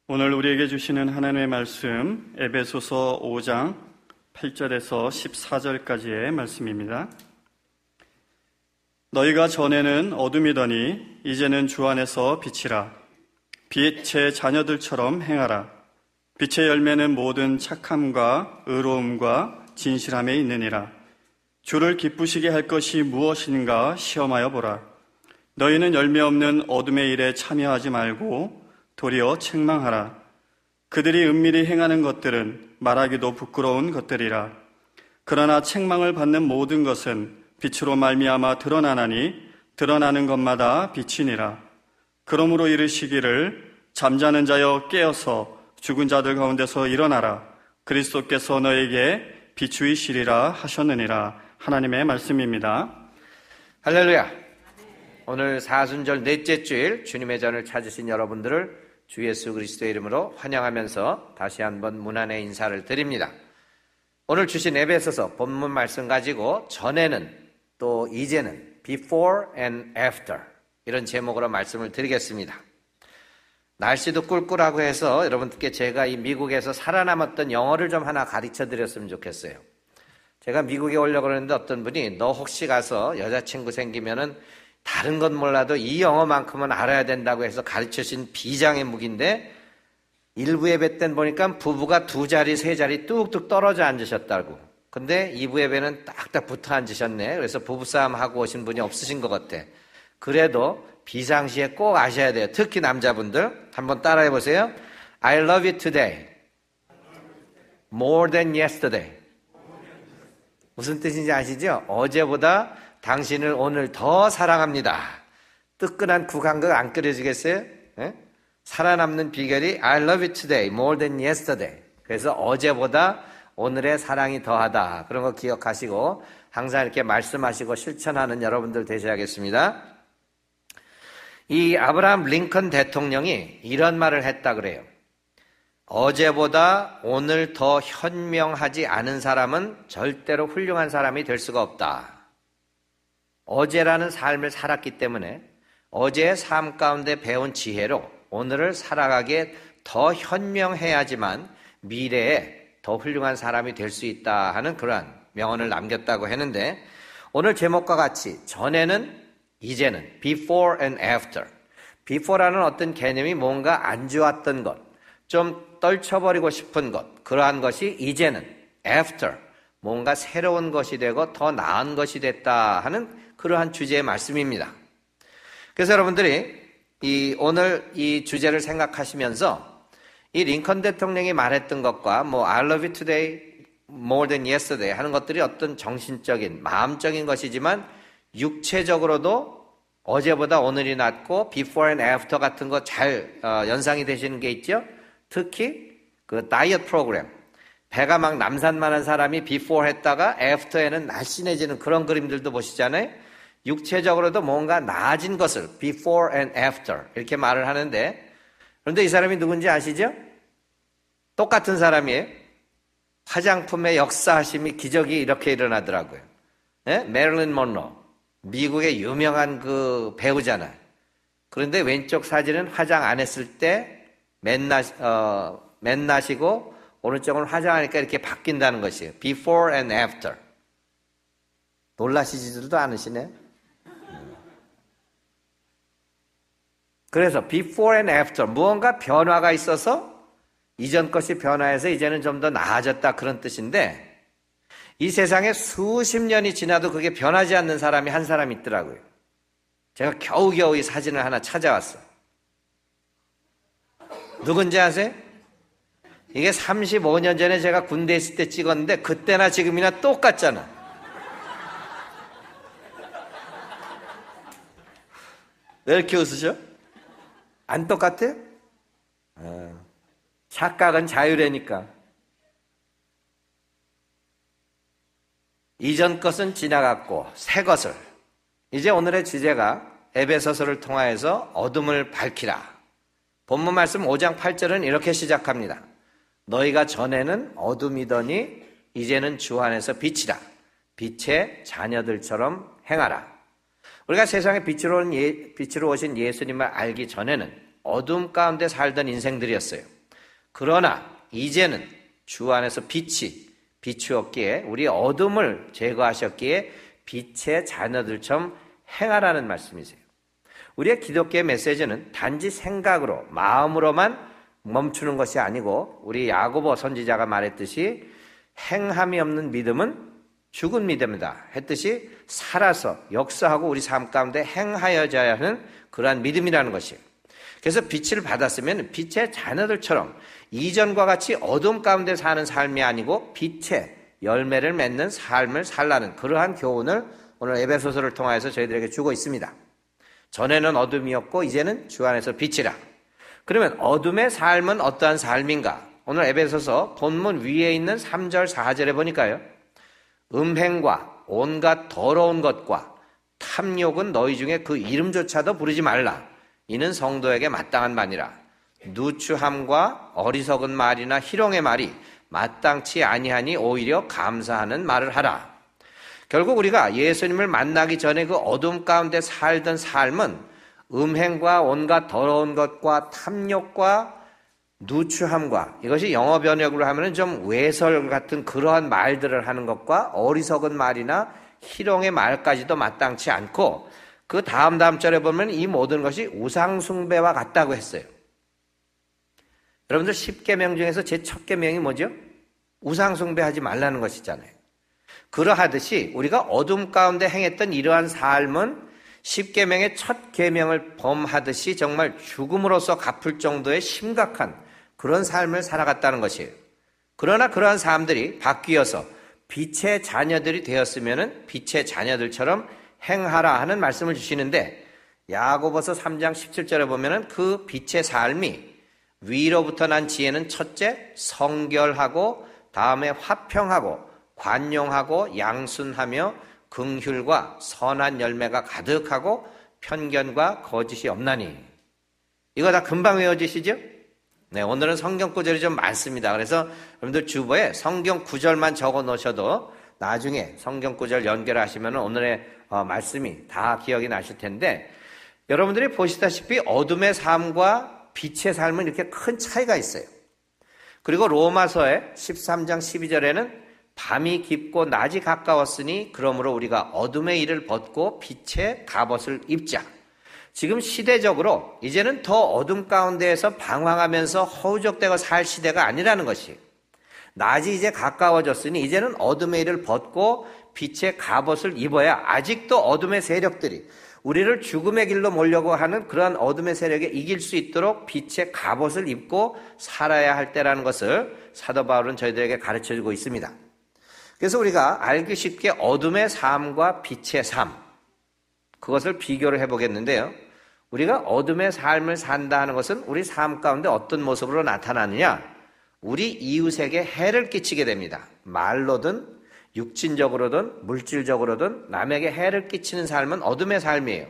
오늘 우리에게 주시는 하나님의 말씀, 에베소서 5장 8절에서 14절까지의 말씀입니다. 너희가 전에는 어둠이더니 이제는 주 안에서 빛이라. 빛의 자녀들처럼 행하라. 빛의 열매는 모든 착함과 의로움과 진실함에 있느니라. 주를 기쁘시게 할 것이 무엇인가 시험하여 보라. 너희는 열매 없는 어둠의 일에 참여하지 말고 도리어 책망하라. 그들이 은밀히 행하는 것들은 말하기도 부끄러운 것들이라. 그러나 책망을 받는 모든 것은 빛으로 말미암아 드러나나니 드러나는 것마다 빛이니라. 그러므로 이르시기를 잠자는 자여 깨어서 죽은 자들 가운데서 일어나라. 그리스도께서 너에게 비추이시리라 하셨느니라. 하나님의 말씀입니다. 할렐루야. 오늘 사순절 넷째 주일 주님의 전을 찾으신 여러분들을 주 예수 그리스도의 이름으로 환영하면서 다시 한번 문안의 인사를 드립니다. 오늘 주신 에베소서 본문 말씀 가지고 전에는 또 이제는 before and after 이런 제목으로 말씀을 드리겠습니다. 날씨도 꿀꿀하고 해서 여러분들께 제가 이 미국에서 살아남았던 영어를 좀 하나 가르쳐 드렸으면 좋겠어요. 제가 미국에 오려고 그러는데 어떤 분이 너 혹시 가서 여자친구 생기면은 다른 건 몰라도 이 영어만큼은 알아야 된다고 해서 가르쳐주신 비장의 무기인데 일부 예배 때 보니까 부부가 두 자리, 세 자리 뚝뚝 떨어져 앉으셨다고. 근데 2부 예배는 딱딱 붙어 앉으셨네. 그래서 부부싸움 하고 오신 분이 없으신 것 같아. 그래도 비상시에 꼭 아셔야 돼요. 특히 남자분들. 한번 따라해 보세요. I love you today. More than yesterday. 무슨 뜻인지 아시죠? 어제보다 당신을 오늘 더 사랑합니다. 뜨끈한 국한극 안 끓여지겠어요? 예? 살아남는 비결이 I love you today more than yesterday. 그래서 어제보다 오늘의 사랑이 더하다. 그런 거 기억하시고 항상 이렇게 말씀하시고 실천하는 여러분들 되셔야겠습니다. 이 아브라함 링컨 대통령이 이런 말을 했다 그래요. 어제보다 오늘 더 현명하지 않은 사람은 절대로 훌륭한 사람이 될 수가 없다. 어제라는 삶을 살았기 때문에 어제의 삶 가운데 배운 지혜로 오늘을 살아가기에 더 현명해야지만 미래에 더 훌륭한 사람이 될 수 있다 하는 그러한 명언을 남겼다고 했는데 오늘 제목과 같이 전에는 이제는 before and after. before라는 어떤 개념이 뭔가 안 좋았던 것, 좀 떨쳐버리고 싶은 것, 그러한 것이 이제는 after, 뭔가 새로운 것이 되고 더 나은 것이 됐다 하는 그러한 주제의 말씀입니다. 그래서 여러분들이 오늘 이 주제를 생각하시면서 이 링컨 대통령이 말했던 것과 I love you today more than yesterday 하는 것들이 어떤 정신적인, 마음적인 것이지만 육체적으로도 어제보다 오늘이 낫고 before and after 같은 거 잘 연상이 되시는 게 있죠? 특히 그 다이어트 프로그램. 배가 막 남산만한 사람이 before 했다가 after에는 날씬해지는 그런 그림들도 보시잖아요. 육체적으로도 뭔가 나아진 것을 before and after 이렇게 말을 하는데 그런데 이 사람이 누군지 아시죠? 똑같은 사람이에요. 화장품의 역사하심이 기적이 이렇게 일어나더라고요. 네? 메릴린 먼로 미국의 유명한 그 배우잖아요. 그런데 왼쪽 사진은 화장 안 했을 때 맨나시고 오른쪽은 화장하니까 이렇게 바뀐다는 것이에요. before and after. 놀라시지도 않으시네. 그래서 before and after 무언가 변화가 있어서 이전 것이 변화해서 이제는 좀 더 나아졌다 그런 뜻인데 이 세상에 수십 년이 지나도 그게 변하지 않는 사람이 한 사람 있더라고요. 제가 겨우겨우 이 사진을 하나 찾아왔어요. 누군지 아세요? 이게 35년 전에 제가 군대에 있을 때 찍었는데 그때나 지금이나 똑같잖아. 왜 이렇게 웃으셔? 안 똑같아요? 착각은 자유래니까. 이전 것은 지나갔고 새 것을. 이제 오늘의 주제가 에베소서를 통하여서 어둠을 밝히라. 본문 말씀 5장 8절은 이렇게 시작합니다. 너희가 전에는 어둠이더니 이제는 주 안에서 빛이라. 빛의 자녀들처럼 행하라. 우리가 세상에 빛으로 오신 예수님을 알기 전에는 어둠 가운데 살던 인생들이었어요. 그러나 이제는 주 안에서 빛이 비추었기에, 우리 어둠을 제거하셨기에 빛의 자녀들처럼 행하라는 말씀이세요. 우리의 기독교의 메시지는 단지 생각으로, 마음으로만 멈추는 것이 아니고, 우리 야고보 선지자가 말했듯이 행함이 없는 믿음은 죽은 믿음이다 했듯이 살아서 역사하고 우리 삶 가운데 행하여져야 하는 그러한 믿음이라는 것이에요. 그래서 빛을 받았으면 빛의 자녀들처럼 이전과 같이 어둠 가운데 사는 삶이 아니고 빛의 열매를 맺는 삶을 살라는 그러한 교훈을 오늘 에베소서를 통해서 저희들에게 주고 있습니다. 전에는 어둠이었고 이제는 주 안에서 빛이라. 그러면 어둠의 삶은 어떠한 삶인가? 오늘 에베소서 본문 위에 있는 3절 4절에 보니까요, 음행과 온갖 더러운 것과 탐욕은 너희 중에 그 이름조차도 부르지 말라. 이는 성도에게 마땅한 바니라. 누추함과 어리석은 말이나 희롱의 말이 마땅치 아니하니 오히려 감사하는 말을 하라. 결국 우리가 예수님을 만나기 전에 그 어둠 가운데 살던 삶은 음행과 온갖 더러운 것과 탐욕과 누추함과, 이것이 영어 번역으로 하면 좀 외설 같은 그러한 말들을 하는 것과 어리석은 말이나 희롱의 말까지도 마땅치 않고, 그 다음 절에 보면 이 모든 것이 우상숭배와 같다고 했어요. 여러분들 10계명 중에서 제 첫 계명이 뭐죠? 우상숭배하지 말라는 것이잖아요. 그러하듯이 우리가 어둠 가운데 행했던 이러한 삶은 10계명의 첫 계명을 범하듯이 정말 죽음으로써 갚을 정도의 심각한 그런 삶을 살아갔다는 것이에요. 그러나 그러한 사람들이 바뀌어서 빛의 자녀들이 되었으면 빛의 자녀들처럼 행하라 하는 말씀을 주시는데, 야고보서 3장 17절에 보면 그 빛의 삶이 위로부터 난 지혜는 첫째 성결하고, 다음에 화평하고 관용하고 양순하며 긍휼과 선한 열매가 가득하고 편견과 거짓이 없나니. 이거 다 금방 외워지시죠? 네, 오늘은 성경 구절이 좀 많습니다. 그래서 여러분들 주보에 성경 구절만 적어 놓으셔도 나중에 성경 구절 연결하시면 오늘의 말씀이 다 기억이 나실 텐데, 여러분들이 보시다시피 어둠의 삶과 빛의 삶은 이렇게 큰 차이가 있어요. 그리고 로마서의 13장 12절에는 밤이 깊고 낮이 가까웠으니 그러므로 우리가 어둠의 일을 벗고 빛의 갑옷을 입자. 지금 시대적으로 이제는 더 어둠 가운데에서 방황하면서 허우적대고 살 시대가 아니라는 것이, 낮이 이제 가까워졌으니 이제는 어둠의 일을 벗고 빛의 갑옷을 입어야 아직도 어둠의 세력들이 우리를 죽음의 길로 몰려고 하는 그러한 어둠의 세력에 이길 수 있도록 빛의 갑옷을 입고 살아야 할 때라는 것을 사도 바울은 저희들에게 가르쳐주고 있습니다. 그래서 우리가 알기 쉽게 어둠의 삶과 빛의 삶, 그것을 비교를 해보겠는데요. 우리가 어둠의 삶을 산다 하는 것은 우리 삶 가운데 어떤 모습으로 나타나느냐? 우리 이웃에게 해를 끼치게 됩니다. 말로든 육신적으로든 물질적으로든 남에게 해를 끼치는 삶은 어둠의 삶이에요.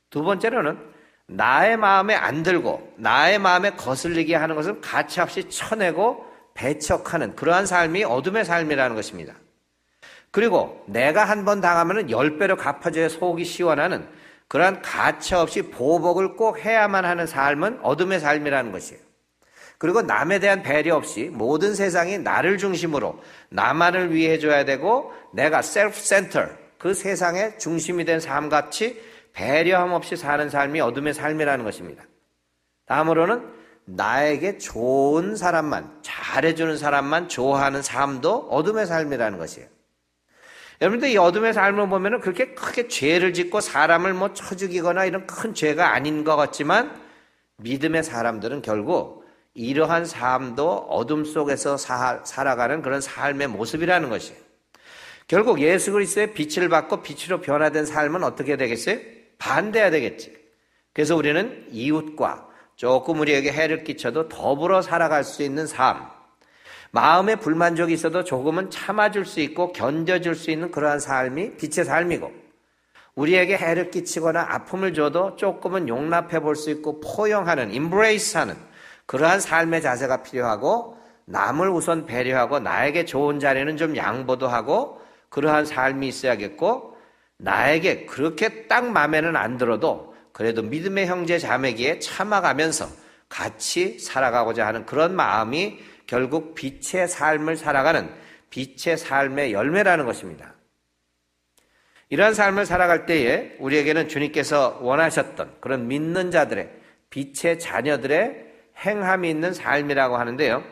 두 번째로는 나의 마음에 안 들고 나의 마음에 거슬리게 하는 것을 가차없이 쳐내고 배척하는 그러한 삶이 어둠의 삶이라는 것입니다. 그리고 내가 한 번 당하면 10배로 갚아줘야 속이 시원하는 그러한 가차없이 보복을 꼭 해야만 하는 삶은 어둠의 삶이라는 것이에요. 그리고 남에 대한 배려 없이 모든 세상이 나를 중심으로 나만을 위해 해줘야 되고, 내가 self-center, 그 세상의 중심이 된 삶같이 배려함 없이 사는 삶이 어둠의 삶이라는 것입니다. 다음으로는 나에게 좋은 사람만, 잘해주는 사람만 좋아하는 삶도 어둠의 삶이라는 것이에요. 여러분들 이 어둠의 삶을 보면 그렇게 크게 죄를 짓고 사람을 쳐 죽이거나 이런 큰 죄가 아닌 것 같지만, 믿음의 사람들은 결국 이러한 삶도 어둠 속에서 살아가는 그런 삶의 모습이라는 것이에요. 결국 예수 그리스도의 빛을 받고 빛으로 변화된 삶은 어떻게 되겠어요? 반대해야 되겠지. 그래서 우리는 이웃과 조금 우리에게 해를 끼쳐도 더불어 살아갈 수 있는 삶, 마음에 불만족이 있어도 조금은 참아줄 수 있고 견뎌줄 수 있는 그러한 삶이 빛의 삶이고, 우리에게 해를 끼치거나 아픔을 줘도 조금은 용납해 볼 수 있고 포용하는, 임브레이스하는 그러한 삶의 자세가 필요하고, 남을 우선 배려하고 나에게 좋은 자리는 좀 양보도 하고 그러한 삶이 있어야겠고, 나에게 그렇게 딱 마음에는 안 들어도 그래도 믿음의 형제 자매기에 참아가면서 같이 살아가고자 하는 그런 마음이 결국 빛의 삶을 살아가는 빛의 삶의 열매라는 것입니다. 이러한 삶을 살아갈 때에 우리에게는 주님께서 원하셨던 그런 믿는 자들의, 빛의 자녀들의 행함이 있는 삶이라고 하는데요.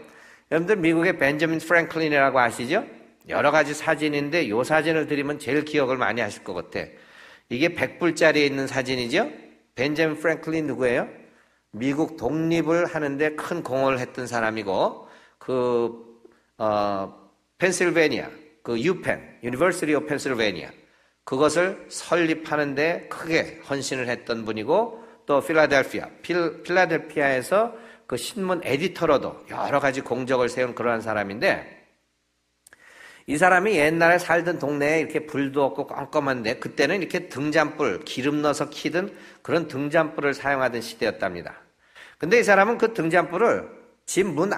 여러분들 미국의 벤저민 프랭클린이라고 아시죠? 여러 가지 사진인데 이 사진을 드리면 제일 기억을 많이 하실 것 같아. 이게 100불짜리에 있는 사진이죠? 벤저민 프랭클린 누구예요? 미국 독립을 하는데 큰 공헌을 했던 사람이고, 펜실베니아, 유펜, University of Pennsylvania, 그것을 설립하는데 크게 헌신을 했던 분이고, 또 필라델피아에서 그 신문 에디터로도 여러 가지 공적을 세운 그러한 사람인데, 이 사람이 옛날에 살던 동네에 이렇게 불도 없고 껌껌한데 그때는 이렇게 등잔불, 기름 넣어서 키던 그런 등잔불을 사용하던 시대였답니다. 근데 이 사람은 그 등잔불을 집 문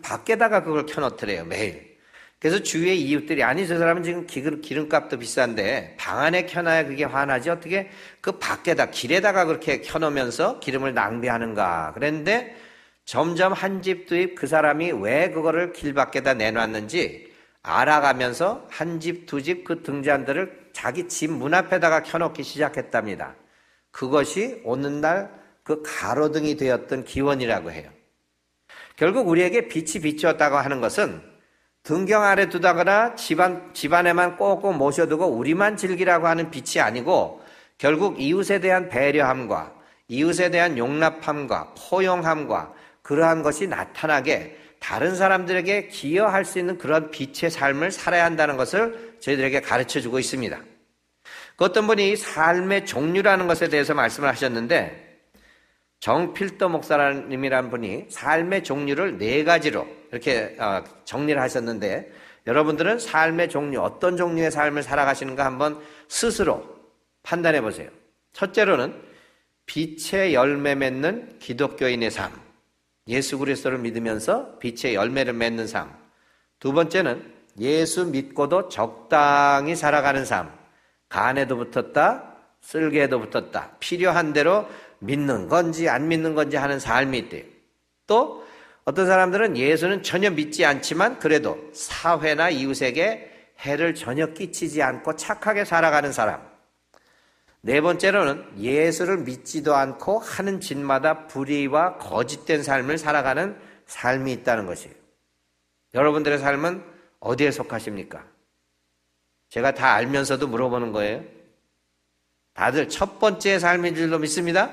밖에다가 그걸 켜놓더래요, 매일. 그래서 주위의 이웃들이, 아니 저 사람은 지금 기름값도 비싼데 방 안에 켜놔야 그게 화나지 어떻게 그 밖에다 길에다가 그렇게 켜놓으면서 기름을 낭비하는가 그랬는데, 점점 한 집 두 집 그 사람이 왜 그거를 길 밖에다 내놨는지 알아가면서 한 집 두 집 그 등잔들을 자기 집 문 앞에다가 켜놓기 시작했답니다. 그것이 오늘날 그 가로등이 되었던 기원이라고 해요. 결국 우리에게 빛이 비추었다고 하는 것은 등경 아래 두다거나 집안에만 꼭꼭 모셔두고 우리만 즐기라고 하는 빛이 아니고, 결국 이웃에 대한 배려함과 이웃에 대한 용납함과 포용함과 그러한 것이 나타나게 다른 사람들에게 기여할 수 있는 그런 빛의 삶을 살아야 한다는 것을 저희들에게 가르쳐주고 있습니다. 그 어떤 분이 삶의 종류라는 것에 대해서 말씀을 하셨는데, 정필더 목사님이라는 분이 삶의 종류를 4가지로 이렇게 정리를 하셨는데, 여러분들은 삶의 종류, 어떤 종류의 삶을 살아가시는가 한번 스스로 판단해 보세요. 첫째로는 빛의 열매 맺는 기독교인의 삶, 예수 그리스도를 믿으면서 빛의 열매를 맺는 삶. 두 번째는 예수 믿고도 적당히 살아가는 삶, 간에도 붙었다, 쓸개에도 붙었다, 필요한 대로 믿는 건지 안 믿는 건지 하는 삶이 있대요. 또 어떤 사람들은 예수는 전혀 믿지 않지만 그래도 사회나 이웃에게 해를 전혀 끼치지 않고 착하게 살아가는 사람. 네 번째로는 예수를 믿지도 않고 하는 짓마다 불의와 거짓된 삶을 살아가는 삶이 있다는 것이에요. 여러분들의 삶은 어디에 속하십니까? 제가 다 알면서도 물어보는 거예요. 다들 첫 번째 삶인 줄로 믿습니다?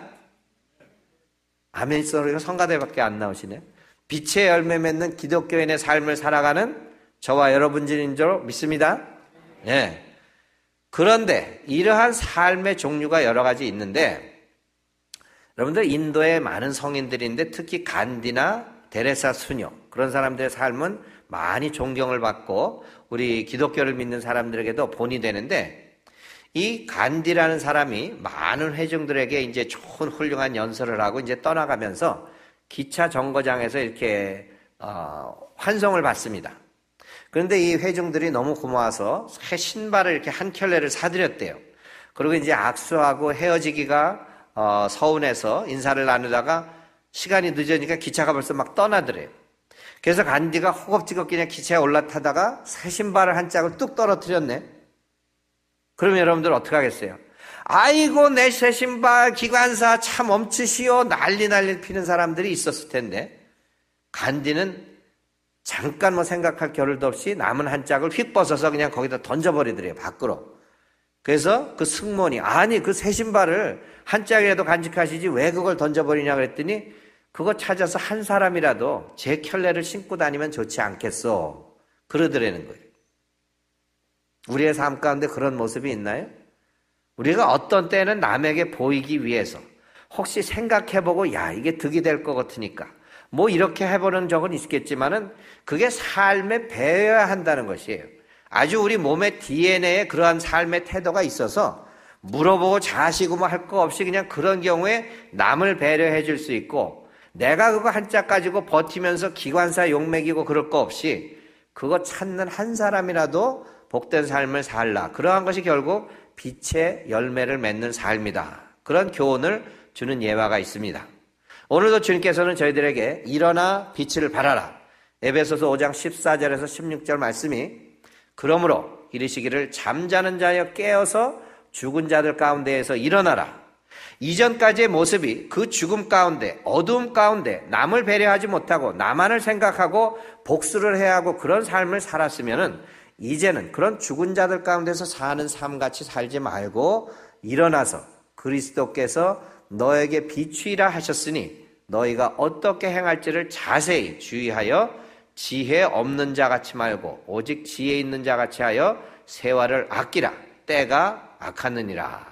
아멘 소리가 성가대밖에 안 나오시네. 빛의 열매 맺는 기독교인의 삶을 살아가는 저와 여러분들인 줄 믿습니다. 네. 그런데 이러한 삶의 종류가 여러 가지 있는데, 여러분들 인도의 많은 성인들인데 특히 간디나 데레사 수녀, 그런 사람들의 삶은 많이 존경을 받고 우리 기독교를 믿는 사람들에게도 본이 되는데, 이 간디라는 사람이 많은 회중들에게 이제 좋은 훌륭한 연설을 하고 이제 떠나가면서 기차 정거장에서 이렇게 환송을 받습니다. 그런데 이 회중들이 너무 고마워서 새 신발을 이렇게 한 켤레를 사드렸대요. 그리고 이제 악수하고 헤어지기가 서운해서 인사를 나누다가 시간이 늦으니까 기차가 벌써 막 떠나더래요. 그래서 간디가 허겁지겁 그냥 기차에 올라타다가 새 신발을 한 짝을 뚝 떨어뜨렸네. 그러면 여러분들 어떻게 하겠어요? 아이고 내 새 신발, 기관사 참 멈추시오, 난리 피는 사람들이 있었을 텐데, 간디는 잠깐 생각할 겨를도 없이 남은 한 짝을 휙 벗어서 그냥 거기다 던져버리더래요, 밖으로. 그래서 그 승무원이, 아니 그 새 신발을 한 짝이라도 간직하시지 왜 그걸 던져버리냐 그랬더니, 그거 찾아서 한 사람이라도 제 켤레를 신고 다니면 좋지 않겠소, 그러더라는 거예요. 우리의 삶 가운데 그런 모습이 있나요? 우리가 어떤 때는 남에게 보이기 위해서 혹시 생각해보고 야 이게 득이 될 것 같으니까 뭐 이렇게 해보는 적은 있겠지만은 그게 삶에 배워야 한다는 것이에요. 아주 우리 몸의 DNA에 그러한 삶의 태도가 있어서 물어보고 자시고 뭐 할 거 없이 그냥 그런 경우에 남을 배려해 줄 수 있고, 내가 그거 한 짝 가지고 버티면서 기관사 욕먹이고 그럴 거 없이 그거 찾는 한 사람이라도 복된 삶을 살라. 그러한 것이 결국 빛의 열매를 맺는 삶이다. 그런 교훈을 주는 예화가 있습니다. 오늘도 주님께서는 저희들에게 일어나 빛을 발하라. 에베소서 5장 14절에서 16절 말씀이 그러므로 이르시기를 잠자는 자여 깨어서 죽은 자들 가운데에서 일어나라. 이전까지의 모습이 그 죽음 가운데 어두움 가운데 남을 배려하지 못하고 나만을 생각하고 복수를 해야 하고 그런 삶을 살았으면은 이제는 그런 죽은 자들 가운데서 사는 삶같이 살지 말고 일어나서 그리스도께서 너에게 비추이라 하셨으니 너희가 어떻게 행할지를 자세히 주의하여 지혜 없는 자같이 말고 오직 지혜 있는 자같이 하여 세월을 아끼라. 때가 악하느니라.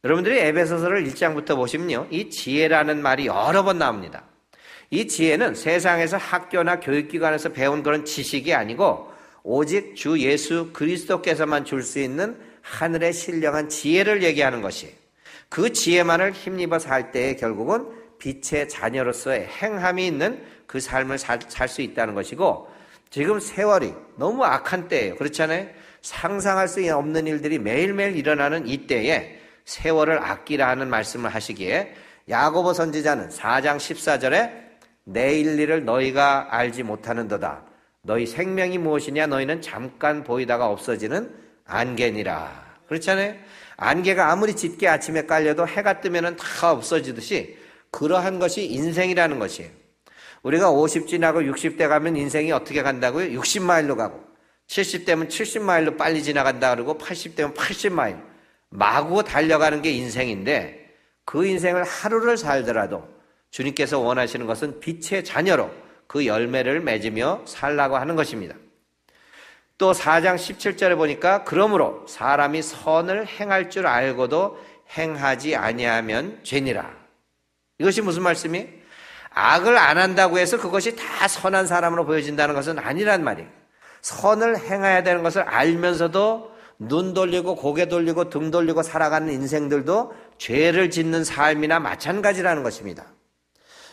여러분들이 에베소서를 1장부터 보시면요, 이 지혜라는 말이 여러 번 나옵니다. 이 지혜는 세상에서 학교나 교육기관에서 배운 그런 지식이 아니고 오직 주 예수 그리스도께서만 줄 수 있는 하늘의 신령한 지혜를 얘기하는 것이, 그 지혜만을 힘입어 살 때에 결국은 빛의 자녀로서의 행함이 있는 그 삶을 살 수 있다는 것이고, 지금 세월이 너무 악한 때예요. 그렇잖아요? 상상할 수 없는 일들이 매일매일 일어나는 이 때에 세월을 아끼라 하는 말씀을 하시기에 야고보 선지자는 4장 14절에 내일 일을 너희가 알지 못하는도다. 너희 생명이 무엇이냐? 너희는 잠깐 보이다가 없어지는 안개니라. 그렇잖아요? 안개가 아무리 짙게 아침에 깔려도 해가 뜨면 다 없어지듯이 그러한 것이 인생이라는 것이에요. 우리가 50 지나고 60대 가면 인생이 어떻게 간다고요? 60마일로 가고 70대면 70마일로 빨리 지나간다 그러고 80대면 80마일 마구 달려가는 게 인생인데, 그 인생을 하루를 살더라도 주님께서 원하시는 것은 빛의 자녀로 그 열매를 맺으며 살라고 하는 것입니다. 또 4장 17절에 보니까 그러므로 사람이 선을 행할 줄 알고도 행하지 아니하면 죄니라. 이것이 무슨 말씀이? 악을 안 한다고 해서 그것이 다 선한 사람으로 보여진다는 것은 아니란 말이에요. 선을 행해야 되는 것을 알면서도 눈 돌리고 고개 돌리고 등 돌리고 살아가는 인생들도 죄를 짓는 삶이나 마찬가지라는 것입니다.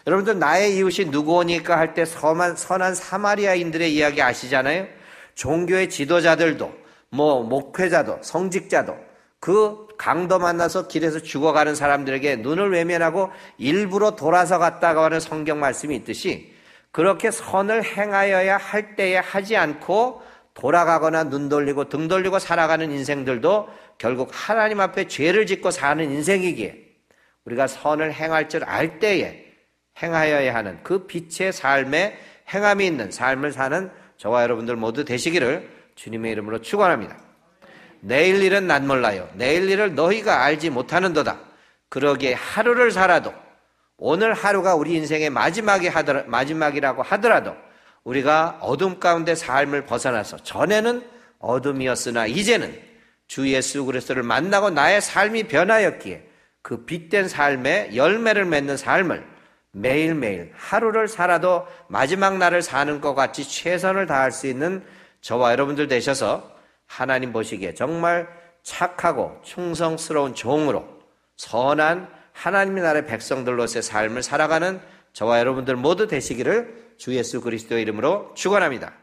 여러분들 나의 이웃이 누구오니까 할 때 선한 사마리아인들의 이야기 아시잖아요. 종교의 지도자들도 목회자도 성직자도 그 강도 만나서 길에서 죽어가는 사람들에게 눈을 외면하고 일부러 돌아서 갔다고 하는 성경 말씀이 있듯이, 그렇게 선을 행하여야 할 때에 하지 않고 돌아가거나 눈 돌리고 등 돌리고 살아가는 인생들도 결국 하나님 앞에 죄를 짓고 사는 인생이기에 우리가 선을 행할 줄 알 때에 행하여야 하는 그 빛의 삶에 행함이 있는 삶을 사는 저와 여러분들 모두 되시기를 주님의 이름으로 축원합니다. 내일 일은 난 몰라요. 내일 일을 너희가 알지 못하는도다. 그러기에 하루를 살아도 오늘 하루가 우리 인생의 마지막이라고 하더라도 우리가 어둠 가운데 삶을 벗어나서 전에는 어둠이었으나 이제는 주 예수 그리스도를 만나고 나의 삶이 변하였기에 그 빛된 삶의 열매를 맺는 삶을 매일매일 하루를 살아도 마지막 날을 사는 것 같이 최선을 다할 수 있는 저와 여러분들 되셔서 하나님 보시기에 정말 착하고 충성스러운 종으로 선한 하나님의 나라의 백성들로서의 삶을 살아가는 저와 여러분들 모두 되시기를 주 예수 그리스도의 이름으로 축원합니다.